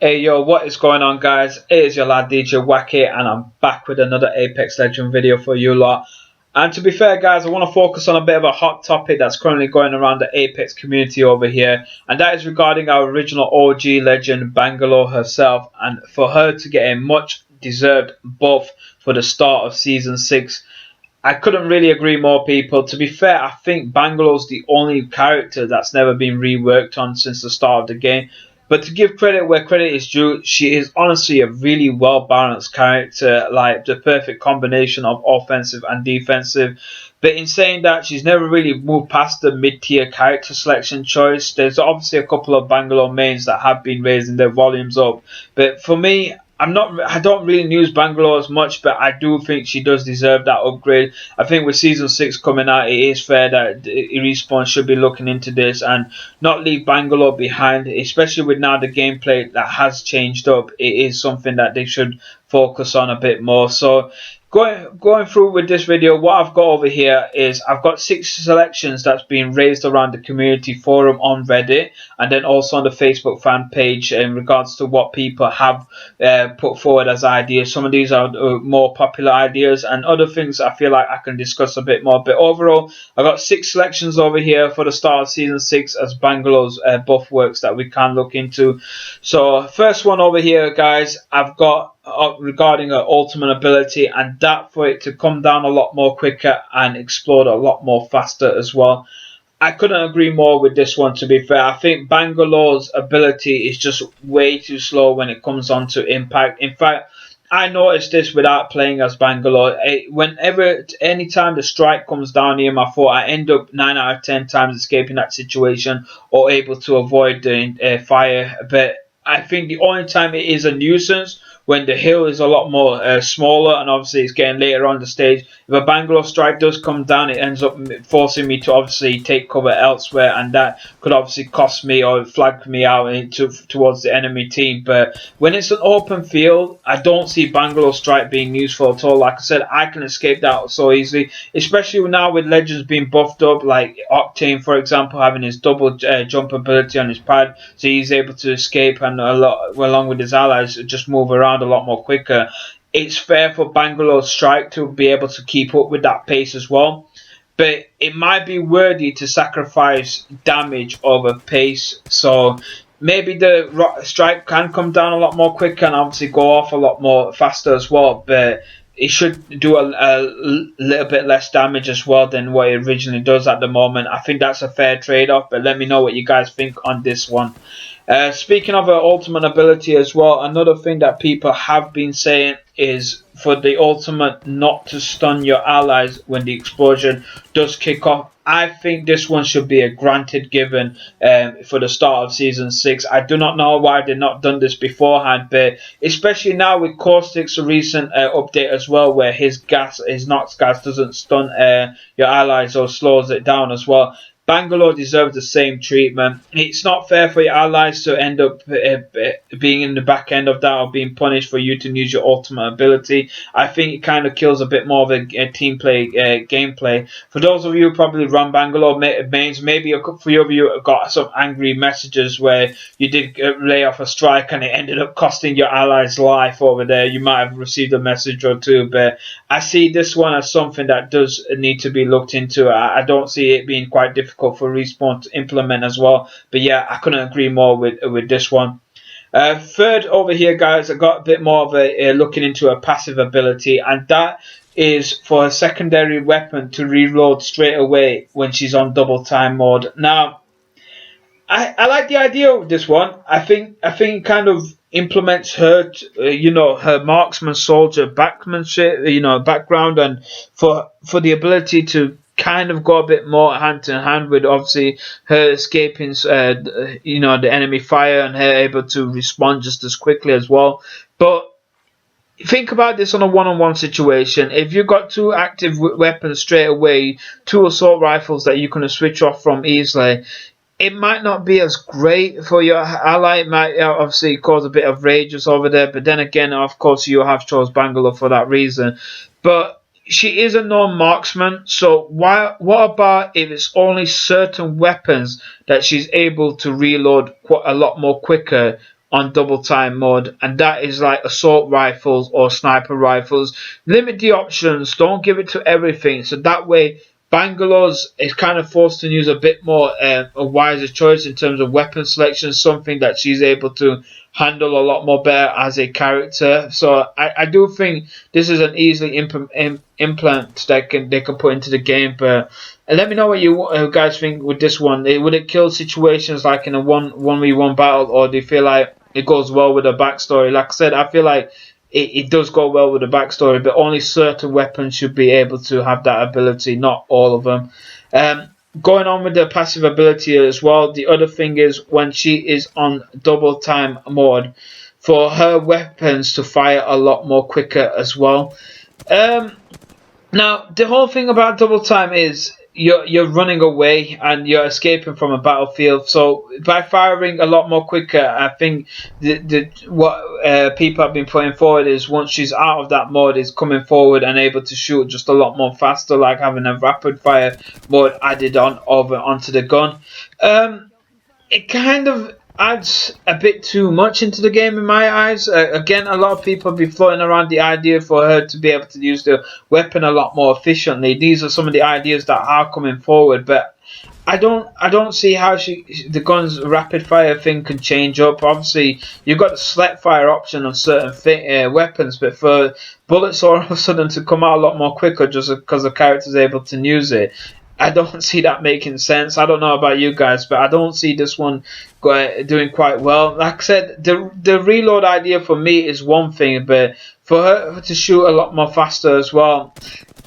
Hey yo, what is going on guys? It is your lad DJ Wacky and I'm back with another Apex Legend video for you lot. And to be fair guys, I want to focus on a bit of a hot topic that's currently going around the Apex community over here. And that is regarding our original OG legend Bangalore herself, and for her to get a much deserved buff for the start of Season 6. I couldn't really agree more, people. To be fair, I think Bangalore's the only character that's never been reworked on since the start of the game. But to give credit where credit is due, she is honestly a really well-balanced character, like the perfect combination of offensive and defensive. But in saying that, she's never really moved past the mid-tier character selection choice. There's obviously a couple of Bangalore mains that have been raising their volumes up. But for me, I don't really use Bangalore as much, but I do think she does deserve that upgrade. I think with Season 6 coming out, it is fair that Respawn should be looking into this and not leave Bangalore behind, especially with now the gameplay that has changed up. It is something that they should focus on a bit more. So going through with this video, what I've got over here is I've got 6 selections that's been raised around the community forum on Reddit, and then also on the Facebook fan page in regards to what people have put forward as ideas. Some of these are more popular ideas, and other things I feel like I can discuss a bit more. But overall, I've got 6 selections over here for the start of Season 6 as Bangalore's buff works that we can look into. So first one over here, guys, I've got regarding her ultimate ability, and that for it to come down a lot more quicker and explode a lot more faster as well. I couldn't agree more with this one, to be fair. I think Bangalore's ability is just way too slow when it comes on to impact. In fact, I noticed this without playing as Bangalore. Anytime the strike comes down near my foot, I end up 9 out of 10 times escaping that situation or able to avoid the fire. But I think the only time it is a nuisance when the hill is a lot more smaller, and obviously it's getting later on the stage. If a Bangalore strike does come down, it ends up forcing me to obviously take cover elsewhere, and that could obviously cost me or flag me out towards the enemy team. But when it's an open field, I don't see Bangalore strike being useful at all. Like I said, I can escape that so easily, especially now with legends being buffed up, like Octane, for example, having his double jump ability on his pad, so he's able to escape and along with his allies just move around a lot more quicker. It's fair for Bangalore strike to be able to keep up with that pace as well, but it might be worthy to sacrifice damage over pace. So maybe the strike can come down a lot more quicker and obviously go off a lot more faster as well, but it should do a little bit less damage as well than what it originally does at the moment. I think that's a fair trade-off, but let me know what you guys think on this one. Speaking of her ultimate ability as well, another thing that people have been saying is for the ultimate not to stun your allies when the explosion does kick off. I think this one should be a granted given for the start of Season 6. I do not know why they've not done this beforehand, but especially now with Caustic's recent update as well, where his Nox gas doesn't stun your allies or slows it down as well. Bangalore deserves the same treatment. It's not fair for your allies to end up being in the back end of that or being punished for you to use your ultimate ability. I think it kind of kills a bit more of a team play gameplay. For those of you who probably run Bangalore mains, maybe a few of you got some angry messages where you did lay off a strike and it ended up costing your allies' life over there. You might have received a message or two, but I see this one as something that does need to be looked into. I don't see it being quite difficult for Respawn to implement as well, but yeah, I couldn't agree more with this one. Third over here, guys, I got a bit more of a looking into a passive ability, and that is for a secondary weapon to reload straight away when she's on double time mode. Now, I like the idea of this one. I think it kind of implements her, her marksman soldier backmanship, background, and for the ability to kind of go a bit more hand in hand with obviously her escaping the enemy fire and her able to respond just as quickly as well. But think about this on a one-on-one situation. If you've got 2 active weapons straight away, 2 assault rifles that you can switch off from easily, it might not be as great for your ally. It might obviously cause a bit of rages over there, but then again, of course, you have chose Bangalore for that reason. But she is a known marksman, so what about if it's only certain weapons that she's able to reload quite a lot more quicker on double time mode, and that is like assault rifles or sniper rifles. Limit the options, don't give it to everything, so that way Bangalore's is kind of forced to use a bit more a wiser choice in terms of weapon selection, something that she's able to handle a lot more better as a character. So I do think this is an easily implant that they can put into the game. But let me know what you guys think with this one. Would it kill situations like in a 1v1 battle, or do you feel like it goes well with the backstory? Like I said, I feel like it does go well with the backstory, but only certain weapons should be able to have that ability, not all of them. Going on with the passive ability as well, the other thing is when she is on double time mode, for her weapons to fire a lot more quicker as well. Now, the whole thing about double time is you're running away and you're escaping from a battlefield. So by firing a lot more quicker, I think what people have been putting forward is once she's out of that mode, is coming forward and able to shoot just a lot more faster, like having a rapid fire mode added on over onto the gun. It kind of adds a bit too much into the game in my eyes. Again, a lot of people have been floating around the idea for her to be able to use the weapon a lot more efficiently. These are some of the ideas that are coming forward, but I don't see how the gun's rapid fire thing can change up. Obviously, you've got the select fire option on certain weapons, but for bullets all of a sudden to come out a lot more quicker just because the character's able to use it, I don't see that making sense. I don't know about you guys, but I don't see this one doing quite well. Like I said, the reload idea for me is one thing, but for her to shoot a lot more faster as well,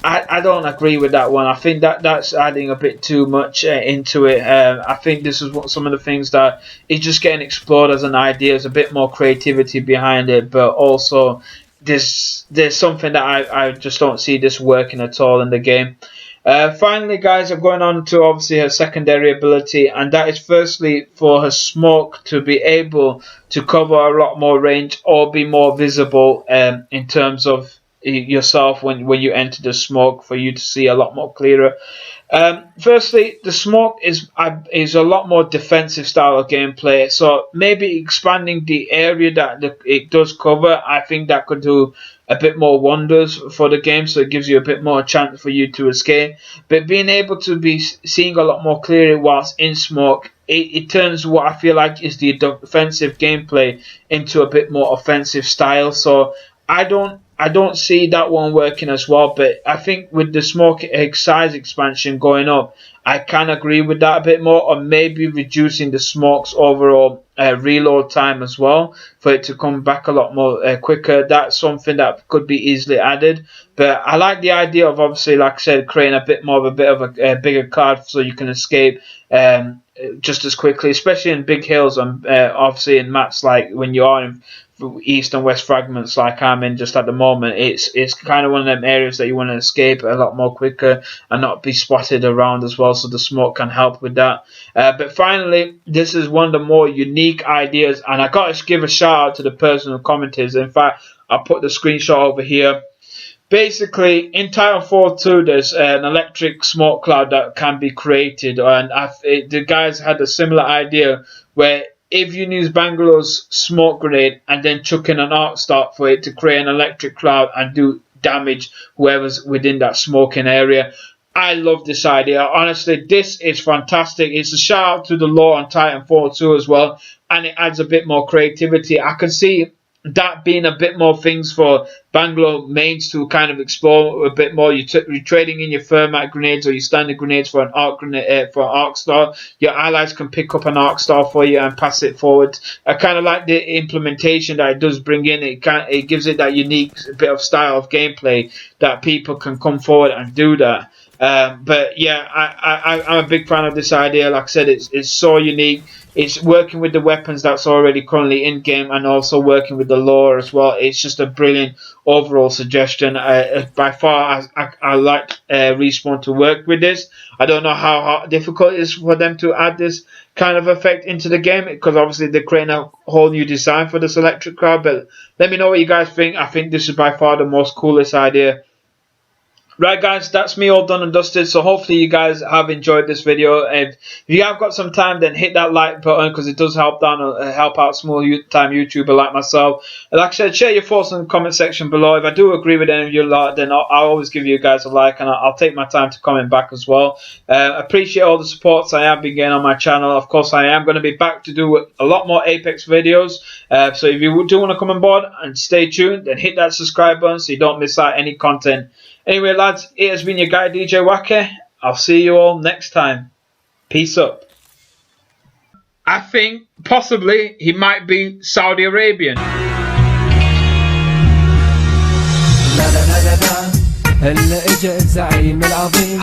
I don't agree with that one. I think that's adding a bit too much into it. I think this is what some of the things that is just getting explored as an idea. There's a bit more creativity behind it, but also there's something that I just don't see this working at all in the game. Finally, guys, I'm going on to obviously her secondary ability, and that is firstly for her smoke to be able to cover a lot more range or be more visible in terms of yourself when you enter the smoke, for you to see a lot more clearer. Firstly, the smoke is a lot more defensive style of gameplay, so maybe expanding the area that it does cover, I think that could do a bit more wonders for the game, so it gives you a bit more chance for you to escape. But being able to be seeing a lot more clearly whilst in smoke, it turns what I feel like is the defensive gameplay into a bit more offensive style. So I don't see that one working as well, but I think with the smoke size expansion going up, I can agree with that a bit more, or maybe reducing the smoke's overall reload time as well, for it to come back a lot more quicker. That's something that could be easily added. But I like the idea of, obviously, like I said, creating a bit of a bigger cloud so you can escape just as quickly, especially in big hills and obviously in maps like when you are in east and west fragments like I'm in just at the moment. It's kind of one of them areas that you want to escape a lot more quicker and not be spotted around as well, so the smoke can help with that. But finally, this is one of the more unique ideas, and I gotta give a shout out to the person who commented. In fact, I'll put the screenshot over here. Basically, in Titanfall 2, there's an electric smoke cloud that can be created, and the guys had a similar idea where if you use Bangalore's smoke grenade and then chuck in an arc start for it to create an electric cloud and do damage whoever's within that smoking area. I love this idea. Honestly, this is fantastic. It's a shout out to the lore on Titanfall 2 as well, and it adds a bit more creativity. I can see that being a bit more things for Bangalore mains to kind of explore a bit more. You're trading in your thermite grenades or your standard grenades for an arc grenade, for an arc star. Your allies can pick up an arc star for you and pass it forward. I kind of like the implementation that it does bring in. It gives it that unique bit of style of gameplay that people can come forward and do that. But yeah, I'm a big fan of this idea. Like I said, it's so unique. It's working with the weapons that's already currently in game, and also working with the lore as well. It's just a brilliant overall suggestion. By far, I like Respawn to work with this. I don't know how difficult it is for them to add this kind of effect into the game, because obviously they're creating a whole new design for this electric crowd. But let me know what you guys think. I think this is by far the most coolest idea Right guys, that's me all done and dusted, so hopefully you guys have enjoyed this video. If you have got some time, then hit that like button, because it does help out small time YouTuber like myself. And like I said, share your thoughts in the comment section below. If I do agree with any of you lot, then I'll always give you guys a like, and I'll take my time to comment back as well. Appreciate all the supports I have been getting on my channel. Of course, I am going to be back to do a lot more Apex videos, so if you do want to come on board and stay tuned, then hit that subscribe button so you don't miss out any content. Anyway lads, it has been your guy DJ Wacky. I'll see you all next time. Peace up. I think possibly he might be Saudi Arabian. هلا اجا الزعيم العظيم.